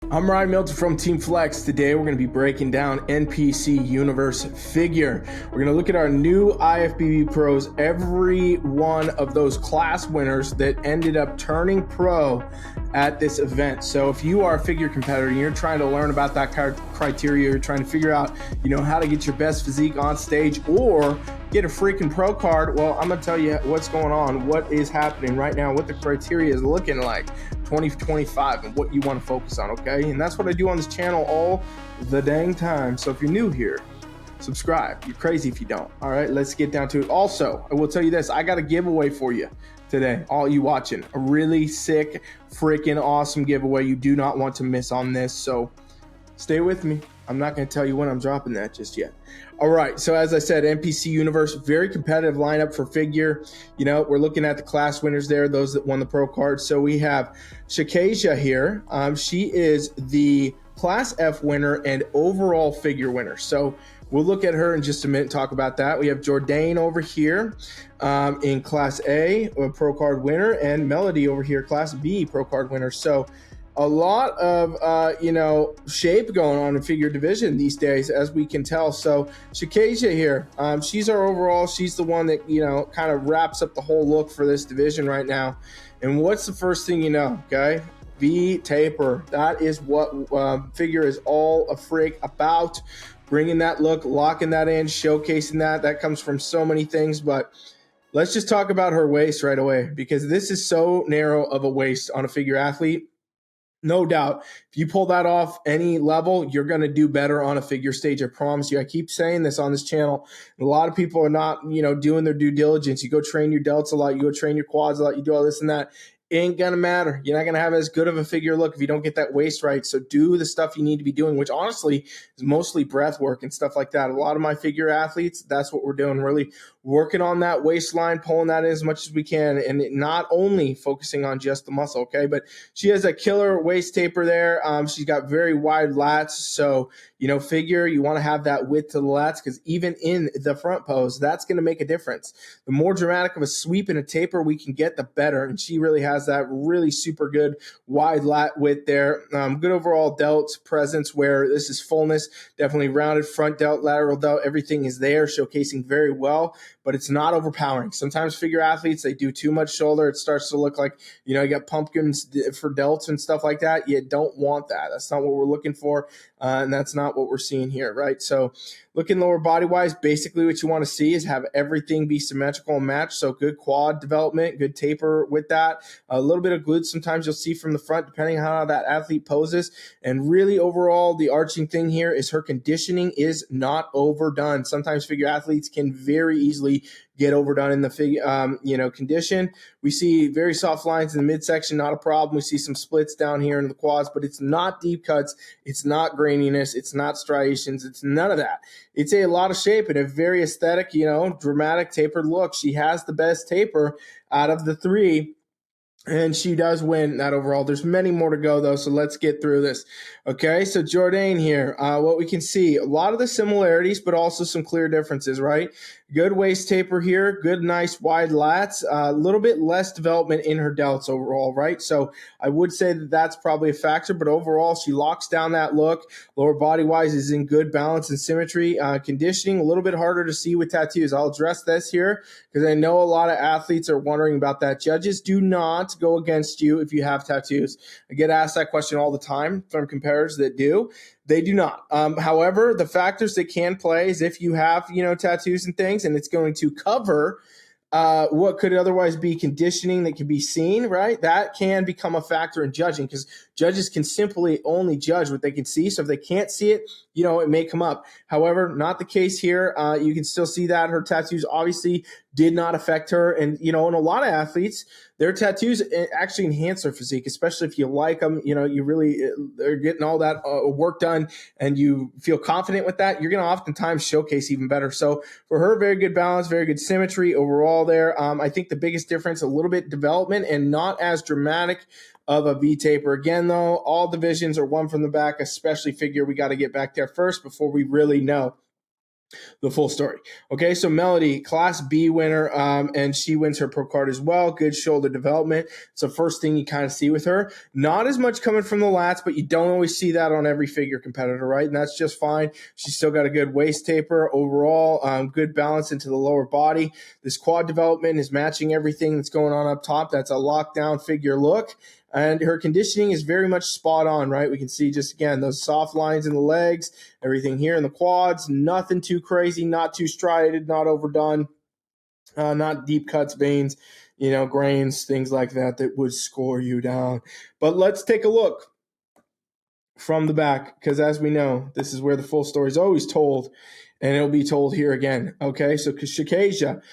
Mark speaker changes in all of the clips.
Speaker 1: I'm Ryan Milton from Team Flex. Today we're going to be breaking down NPC Universe figure. We're going to look at our new IFBB pros, every one of those class winners that ended up turning pro at this event. So if you are a figure competitor and you're trying to learn about that criteria, you're trying to figure out, how to get your best physique on stage or get a freaking pro card, well, I'm going to tell you what's going on, what is happening right now, what the criteria is looking like 2025 and what you want to focus on, okay? And that's what I do on this channel all the dang time. So if you're new here, subscribe. You're crazy if you don't. All right, let's get down to it. Also, I will tell you this, I got a giveaway for you today, all you watching. A really sick, freaking awesome giveaway. You do not want to miss on this, so stay with me. I'm not going to tell you when I'm dropping that just yet. All right, so as I said, NPC Universe, very competitive lineup for figure. We're looking at the class winners there, those that won the pro card. So we have Shaqasia here. She is the Class F winner and overall figure winner. So we'll look at her in just a minute and talk about that. We have Jordain over here in Class A, a pro card winner, and Melody over here, Class B, pro card winner. So a lot of, shape going on in figure division these days, as we can tell. So Shaqasia here, she's our overall. She's the one that, kind of wraps up the whole look for this division right now. And what's the first thing you know, okay? V taper. That is what figure is all a freak about. Bringing that look, locking that in, showcasing that. That comes from so many things, but let's just talk about her waist right away, because this is so narrow of a waist on a figure athlete. No doubt, if you pull that off any level, you're going to do better on a figure stage. I promise you. I keep saying this on this channel. A lot of people are not, doing their due diligence. You go train your delts a lot. You go train your quads a lot. You do all this and that. Ain't going to matter. You're not going to have as good of a figure look if you don't get that waist right. So do the stuff you need to be doing, which honestly is mostly breath work and stuff like that. A lot of my figure athletes, that's what we're doing, really working on that waistline, pulling that in as much as we can, and not only focusing on just the muscle, okay? But she has a killer waist taper there. She's got very wide lats. So, figure, you want to have that width to the lats, because even in the front pose, that's going to make a difference. The more dramatic of a sweep and a taper we can get, the better. And she really has that really super good wide lat width there. Good overall delt presence, where this is fullness, definitely rounded front delt, lateral delt, everything is there, showcasing very well, but it's not overpowering. Sometimes figure athletes, they do too much shoulder. It starts to look like, you got pumpkins for delts and stuff like that. You don't want that. That's not what we're looking for. And that's not what we're seeing here, right? So looking lower body wise, basically what you want to see is have everything be symmetrical and matched. So good quad development, good taper with that, a little bit of glutes sometimes you'll see from the front, depending on how that athlete poses. And really overall, the arching thing here is her conditioning is not overdone. Sometimes figure athletes can very easily get overdone in the figure, condition. We see very soft lines in the midsection, not a problem. We see some splits down here in the quads, but it's not deep cuts. It's not graininess. It's not striations. It's none of that. It's a lot of shape and a very aesthetic, dramatic tapered look. She has the best taper out of the three, and she does win that overall. There's many more to go, though, so let's get through this. Okay, so Jordain here, what we can see, a lot of the similarities, but also some clear differences, right? Good waist taper here, good, nice, wide lats, a little bit less development in her delts overall, right? So I would say that that's probably a factor, but overall, she locks down that look. Lower body-wise is in good balance and symmetry. Conditioning, a little bit harder to see with tattoos. I'll address this here because I know a lot of athletes are wondering about that. Judges do not go against you if you have tattoos. I get asked that question all the time from competitors that do. They do not. However, the factors that can play is if you have, tattoos and things, and it's going to cover what could otherwise be conditioning that can be seen, right? That can become a factor in judging, because judges can simply only judge what they can see. So if they can't see it, it may come up. However, not the case here. You can still see that her tattoos obviously did not affect her. And, in a lot of athletes, their tattoos actually enhance their physique, especially if you like them, you really are getting all that work done and you feel confident with that, you're going to oftentimes showcase even better. So for her, very good balance, very good symmetry overall there. I think the biggest difference, a little bit development and not as dramatic of a V taper. Again, though, all divisions are one from the back, especially figure. We got to get back there first before we really know. the full story. Okay, so Melody, Class B winner, and she wins her pro card as well. Good shoulder development. It's the first thing you kind of see with her. Not as much coming from the lats, but you don't always see that on every figure competitor, right? And that's just fine. She's still got a good waist taper overall, good balance into the lower body. This quad development is matching everything that's going on up top. That's a lockdown figure look. And her conditioning is very much spot on, right? We can see just, again, those soft lines in the legs, everything here in the quads, nothing too crazy, not too striated, not overdone, not deep cuts, veins, grains, things like that would score you down. But let's take a look from the back, because as we know, this is where the full story is always told, and it'll be told here again. Okay, so Shaqasia,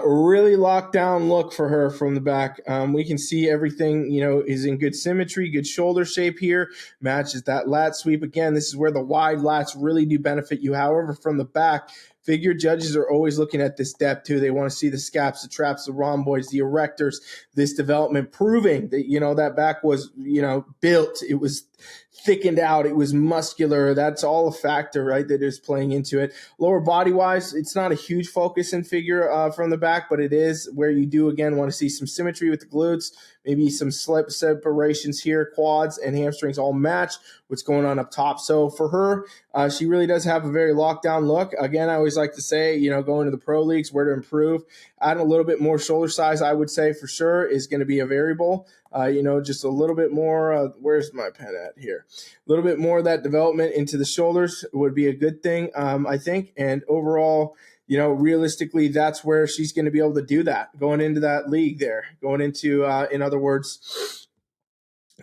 Speaker 1: really locked down look for her from the back. We can see everything, is in good symmetry, good shoulder shape here, matches that lat sweep. Again, this is where the wide lats really do benefit you. However, from the back, figure judges are always looking at this depth too. They want to see the scaps, the traps, the rhomboids, the erectors, this development, proving that, that back was, built. It was thickened out. It was muscular. That's all a factor, right, that is playing into it. Lower body-wise, it's not a huge focus in figure from the back, but it is where you do, again, want to see some symmetry with the glutes, maybe some slip separations here, quads and hamstrings all match what's going on up top. So for her, she really does have a very locked down look. Again, I always like to say, going to the pro leagues, where to improve. Adding a little bit more shoulder size, I would say for sure, is going to be a variable. Just a little bit more. Where's my pen at here? A little bit more of that development into the shoulders would be a good thing, I think. And overall, realistically, that's where she's going to be able to do that going into that league there, going into, in other words,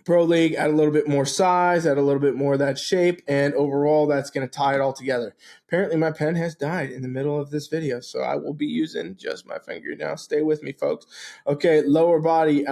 Speaker 1: pro league, add a little bit more size, add a little bit more of that shape, and overall that's going to tie it all together. Apparently my pen has died in the middle of this video, so I will be using just my finger now. Stay with me, folks. Okay, lower body,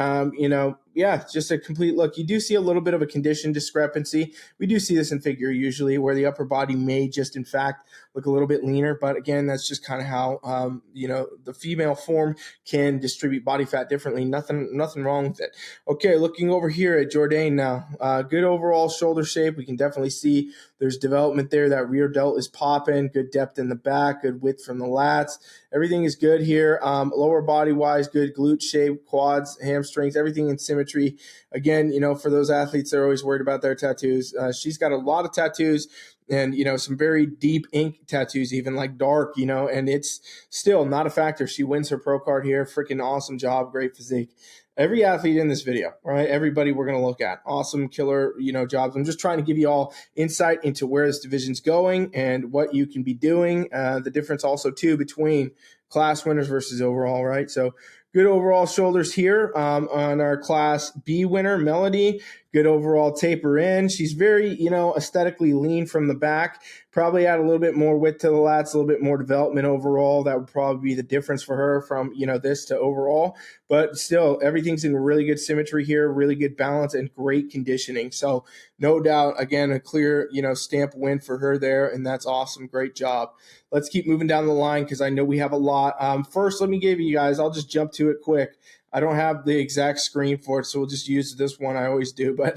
Speaker 1: just a complete look. You do see a little bit of a condition discrepancy. We do see this in figure usually, where the upper body may just in fact look a little bit leaner, but again, that's just kind of how the female form can distribute body fat differently. Nothing wrong with it. Okay, looking over here at Jordain now. Good overall shoulder shape. We can definitely see there's development there. That rear delt is popping. Good depth in the back. Good width from the lats. Everything is good here. Lower body wise, good glute shape, quads, hamstrings, everything in symmetry. Again, for those athletes that are always worried about their tattoos, she's got a lot of tattoos. And, some very deep ink tattoos, even like dark, and it's still not a factor. She wins her pro card here. Freaking awesome job. Great physique. Every athlete in this video, right? Everybody we're going to look at. Awesome, killer, jobs. I'm just trying to give you all insight into where this division's going and what you can be doing. The difference also, too, between class winners versus overall, right? So good overall shoulders here on our Class B winner, Melody. Good overall taper in. She's very, aesthetically lean from the back. Probably add a little bit more width to the lats, a little bit more development overall. That would probably be the difference for her from, this to overall. But still, everything's in really good symmetry here, really good balance, and great conditioning. So no doubt, again, a clear, stamp win for her there, and that's awesome. Great job. Let's keep moving down the line because I know we have a lot. First, let me give you guys, I'll just jump to it quick. I don't have the exact screen for it, so we'll just use this one. I always do. But,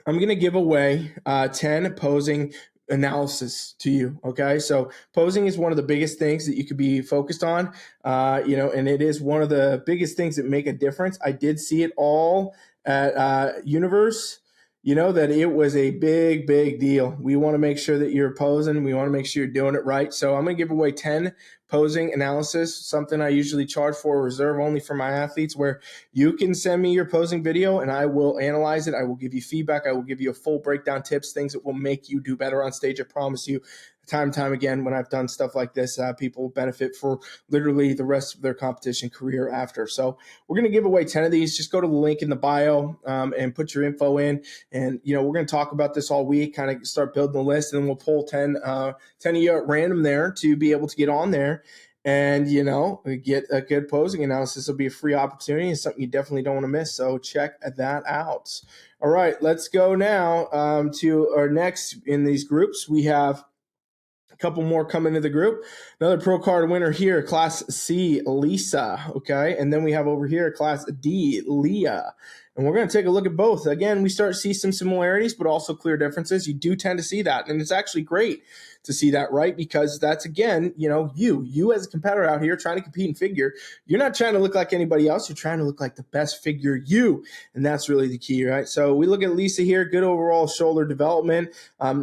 Speaker 1: I'm going to give away 10 posing analysis to you. Okay. So posing is one of the biggest things that you could be focused on, and it is one of the biggest things that make a difference. I did see it all at Universe, that it was a big, big deal. We want to make sure that you're posing. We want to make sure you're doing it right. So I'm going to give away 10 posing analysis, something I usually charge for, reserve only for my athletes, where you can send me your posing video and I will analyze it. I will give you feedback. I will give you a full breakdown, tips, things that will make you do better on stage. I promise you. Time and time again, when I've done stuff like this, people benefit for literally the rest of their competition career after. So we're going to give away 10 of these. Just go to the link in the bio and put your info in. And, we're going to talk about this all week, kind of start building the list, and then we'll pull 10 of you at random there to be able to get on there and, get a good posing analysis. Will be a free opportunity and something you definitely don't want to miss. So check that out. All right, let's go now to our next in these groups. We have a couple more coming to the group. Another pro card winner here, Class C, Lisa. Okay. And then we have over here Class D, Leah. And we're going to take a look at both. Again, we start to see some similarities, but also clear differences. You do tend to see that. And it's actually great to see that, right? Because that's, again, you as a competitor out here trying to compete in figure, you're not trying to look like anybody else. You're trying to look like the best figure you. And that's really the key, right? So we look at Lisa here, good overall shoulder development.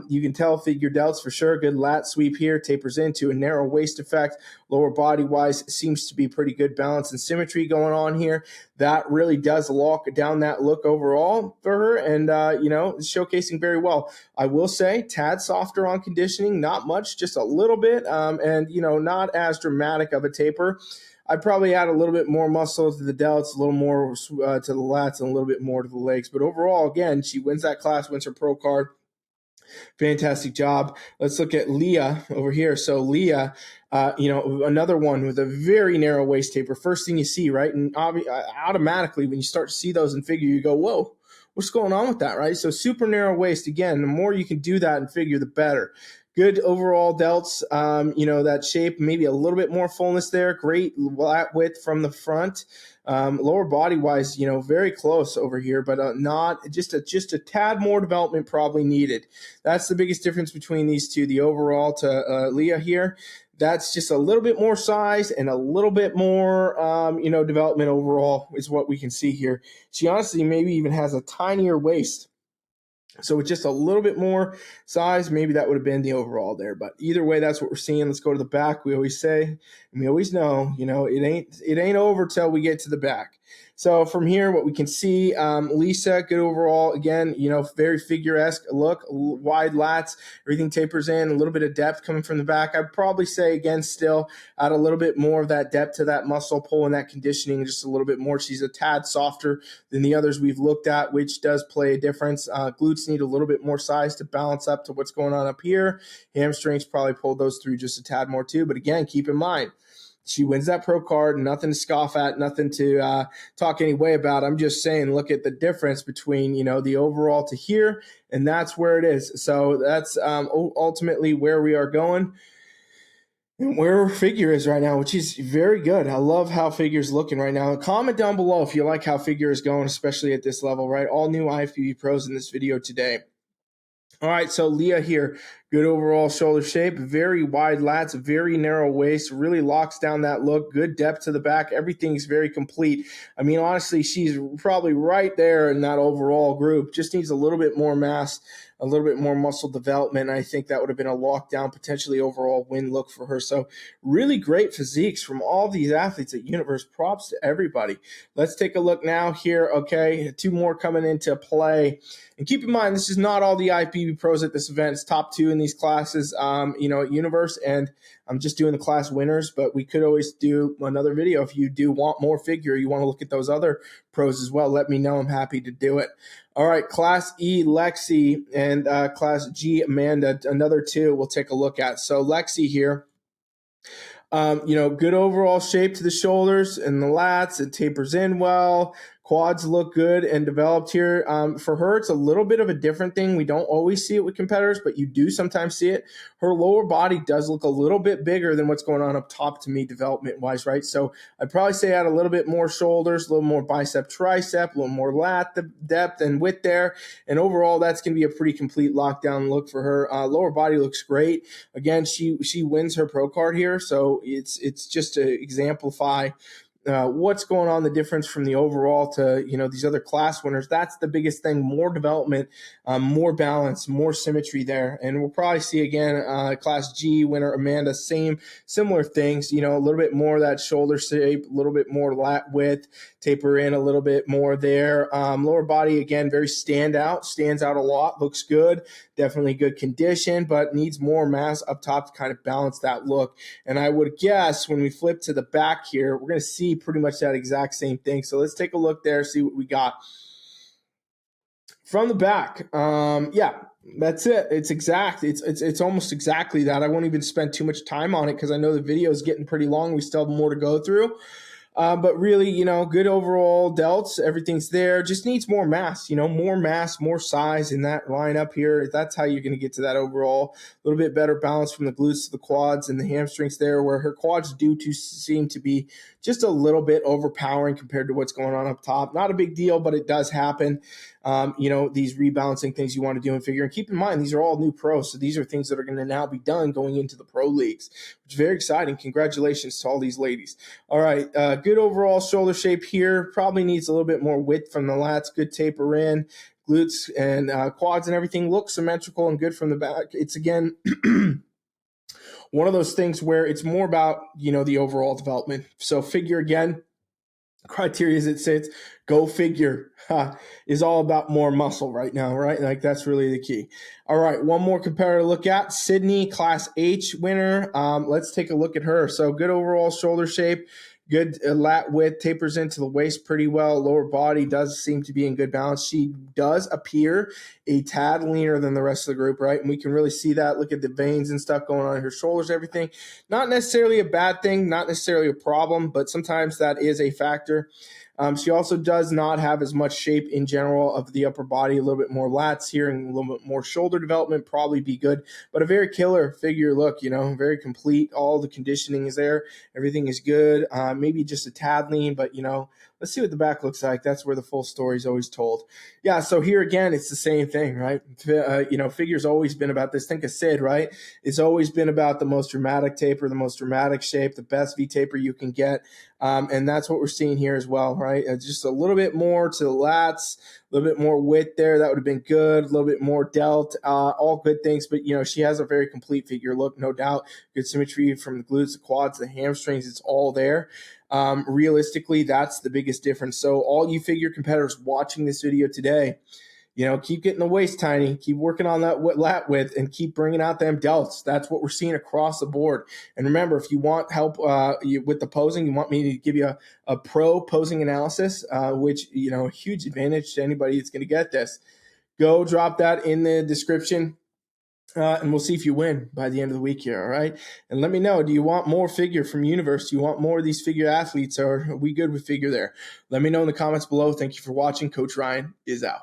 Speaker 1: You can tell figure delts for sure. Good lat sweep here, tapers into a narrow waist effect. Lower body wise seems to be pretty good balance and symmetry going on here. That really does lock down that look overall for her, and showcasing very well. I will say, tad softer on conditioning, not much, just a little bit, and not as dramatic of a taper. I'd probably add a little bit more muscle to the delts, a little more to the lats, and a little bit more to the legs. But overall, again, she wins that class, wins her pro card. Fantastic job. Let's look at Leah over here. So Leah, another one with a very narrow waist taper. First thing you see, right? And automatically when you start to see those in figure, you go, whoa, what's going on with that, right? So super narrow waist. Again, the more you can do that in figure, the better. Good overall delts, that shape, maybe a little bit more fullness there. Great lat width from the front. Lower body wise, very close over here, but not just a tad more development probably needed. That's the biggest difference between these two. The overall to Leah here, that's just a little bit more size and a little bit more, development overall is what we can see here. She honestly maybe even has a tinier waist. So with just a little bit more size, maybe that would have been the overall there. But either way, that's what we're seeing. Let's go to the back. We always say, and we always know, it ain't over till we get to the back. So from here, what we can see, Lisa, good overall. Again, very figure-esque look, wide lats, everything tapers in, a little bit of depth coming from the back. I'd probably say, again, still add a little bit more of that depth to that muscle pull and that conditioning, just a little bit more. She's a tad softer than the others we've looked at, which does play a difference. Glutes need a little bit more size to balance up to what's going on up here. Hamstrings probably pulled those through just a tad more too. But again, keep in mind, she wins that pro card, nothing to scoff at, nothing to talk any way about. I'm just saying, look at the difference between, the overall to here, and that's where it is. So that's ultimately where we are going and where figure is right now, which is very good. I love how figure's looking right now. Comment down below if you like how figure is going, especially at this level, right? All new IFBB pros in this video today. All right, so Leah here, good overall shoulder shape, very wide lats, very narrow waist, really locks down that look, good depth to the back. Everything's very complete. I mean, honestly, she's probably right there in that overall group. Just needs a little bit more mass, a little bit more muscle development. I think that would have been a lockdown, potentially overall win look for her. So really great physiques from all these athletes at Universe. Props to everybody. Let's take a look now here. Okay, two more coming into play. And keep in mind, this is not all the IFBB pros at this event. It's top two in these classes, at Universe. And I'm just doing the class winners, but we could always do another video if you do want more figure. You want to look at those other pros as well. Let me know. I'm happy to do it. All right, Class E, Lexi, and Class G, Amanda, another two we'll take a look at. So Lexi here, good overall shape to the shoulders and the lats. It tapers in well. Quads look good and developed here. For her, it's a little bit of a different thing. We don't always see it with competitors, but you do sometimes see it. Her lower body does look a little bit bigger than what's going on up top to me development-wise, right? So I'd probably say add a little bit more shoulders, a little more bicep, tricep, a little more lat depth and width there. And overall, that's going to be a pretty complete lockdown look for her. Lower body looks great. Again, she wins her pro card here, so it's just to exemplify what's going on, the difference from the overall to, these other class winners. That's the biggest thing, more development, more balance, more symmetry there. And we'll probably see again, Class G winner Amanda, similar things, a little bit more of that shoulder shape, a little bit more lat width, taper in a little bit more there. Lower body, again, very stands out a lot, looks good, definitely good condition, but needs more mass up top to kind of balance that look. And I would guess when we flip to the back here, we're going to see pretty much that exact same thing. So let's take a look there, see what we got. From the back, that's it. It's exact. It's almost exactly that. I won't even spend too much time on it because I know the video is getting pretty long. We still have more to go through. But really, good overall delts. Everything's there. Just needs more mass, more mass, more size in that lineup here. That's how you're going to get to that overall. A little bit better balance from the glutes to the quads and the hamstrings there, where her quads do seem to be just a little bit overpowering compared to what's going on up top. Not a big deal, but it does happen. These rebalancing things you want to do in figure. And keep in mind, these are all new pros. So these are things that are going to now be done going into the pro leagues, which is very exciting. Congratulations to all these ladies. All right. Good overall shoulder shape here. Probably needs a little bit more width from the lats. Good taper in. Glutes and quads and everything look symmetrical and good from the back. It's, again, one of those things where it's more about, the overall development. So figure, again, criteria as it sits, go figure, is all about more muscle right now, right? Like, that's really the key. All right, one more comparator to look at. Sydney, Class H winner. Let's take a look at her. So good overall shoulder shape, good lat width, tapers into the waist pretty well. Lower body does seem to be in good balance. She does appear a tad leaner than the rest of the group, right? And we can really see that. Look at the veins and stuff going on in her shoulders, everything. Not necessarily a bad thing, not necessarily a problem, but sometimes that is a factor. She also does not have as much shape in general of the upper body, a little bit more lats here and a little bit more shoulder development, probably be good, but a very killer figure look, very complete. All the conditioning is there. Everything is good. Maybe just a tad lean, but, let's see what the back looks like. That's where the full story is always told. Yeah, so here again, it's the same thing, right? Figure's always been about this. Think of Sid, right? It's always been about the most dramatic taper, the most dramatic shape, the best V taper you can get. And that's what we're seeing here as well, right? Just a little bit more to the lats, a little bit more width there. That would have been good. A little bit more delt, all good things. But, she has a very complete figure look, no doubt. Good symmetry from the glutes, the quads, the hamstrings. It's all there. Realistically, that's the biggest difference. So all you figure competitors watching this video today, keep getting the waist tiny, keep working on that lat width, and keep bringing out them delts. That's what we're seeing across the board. And remember, if you want help with the posing, you want me to give you a pro posing analysis, which, a huge advantage to anybody that's going to get this. Go drop that in the description. And we'll see if you win by the end of the week here, all right? And let me know, do you want more figure from Universe? Do you want more of these figure athletes, or are we good with figure there? Let me know in the comments below. Thank you for watching. Coach Ryan is out.